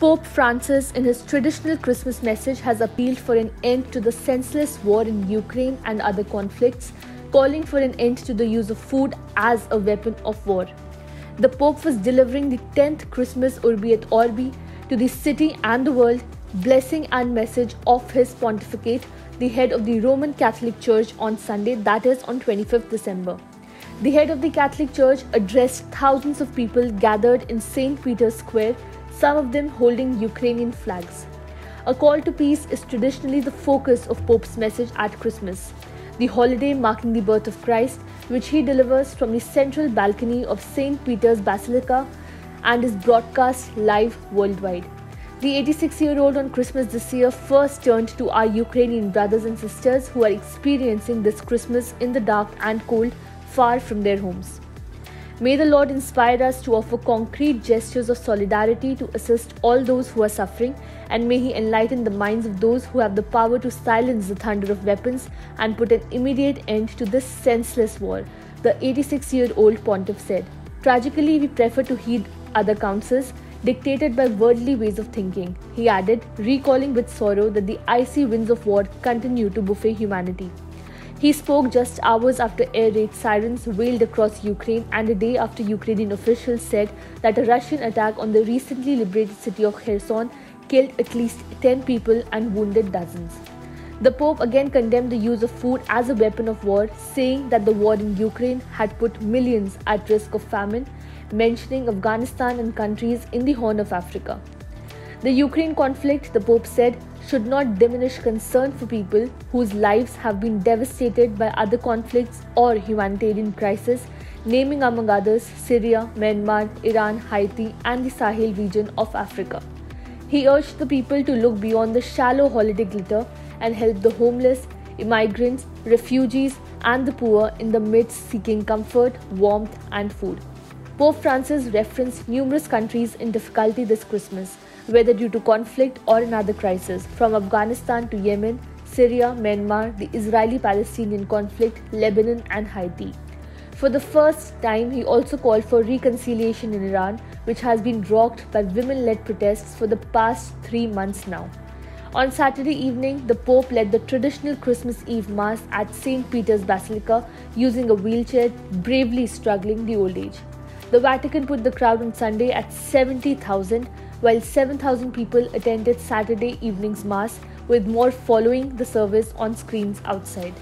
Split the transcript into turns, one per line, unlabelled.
Pope Francis, in his traditional Christmas message, has appealed for an end to the senseless war in Ukraine and other conflicts, calling for an end to the use of food as a weapon of war. The Pope was delivering the 10th Christmas Urbi et Orbi to the city and the world, blessing and message of his pontificate, the head of the Roman Catholic Church, on Sunday, that is on 25th December. The head of the Catholic Church addressed thousands of people gathered in St. Peter's Square, some of them holding Ukrainian flags. A call to peace is traditionally the focus of Pope's message at Christmas, the holiday marking the birth of Christ, which he delivers from the central balcony of St. Peter's Basilica and is broadcast live worldwide. The 86-year-old on Christmas this year first turned to our Ukrainian brothers and sisters who are experiencing this Christmas in the dark and cold, far from their homes. May the Lord inspire us to offer concrete gestures of solidarity to assist all those who are suffering, and may He enlighten the minds of those who have the power to silence the thunder of weapons and put an immediate end to this senseless war, the 86-year-old pontiff said. Tragically, we prefer to heed other counsels dictated by worldly ways of thinking, he added, recalling with sorrow that the icy winds of war continue to buffet humanity. He spoke just hours after air raid sirens wailed across Ukraine and a day after Ukrainian officials said that a Russian attack on the recently liberated city of Kherson killed at least 10 people and wounded dozens. The Pope again condemned the use of food as a weapon of war, saying that the war in Ukraine had put millions at risk of famine, mentioning Afghanistan and countries in the Horn of Africa. The Ukraine conflict, the Pope said, should not diminish concern for people whose lives have been devastated by other conflicts or humanitarian crises, naming among others Syria, Myanmar, Iran, Haiti, and the Sahel region of Africa. He urged the people to look beyond the shallow holiday glitter and help the homeless, immigrants, refugees, and the poor in the midst, seeking comfort, warmth, and food. Pope Francis referenced numerous countries in difficulty this Christmas, whether due to conflict or another crisis, from Afghanistan to Yemen, Syria, Myanmar, the Israeli-Palestinian conflict, Lebanon, and Haiti. For the first time, he also called for reconciliation in Iran, which has been rocked by women-led protests for the past 3 months now. On Saturday evening, the Pope led the traditional Christmas Eve Mass at St. Peter's Basilica using a wheelchair, bravely struggling the old age. The Vatican put the crowd on Sunday at 70,000, while 7,000 people attended Saturday evening's Mass, with more following the service on screens outside.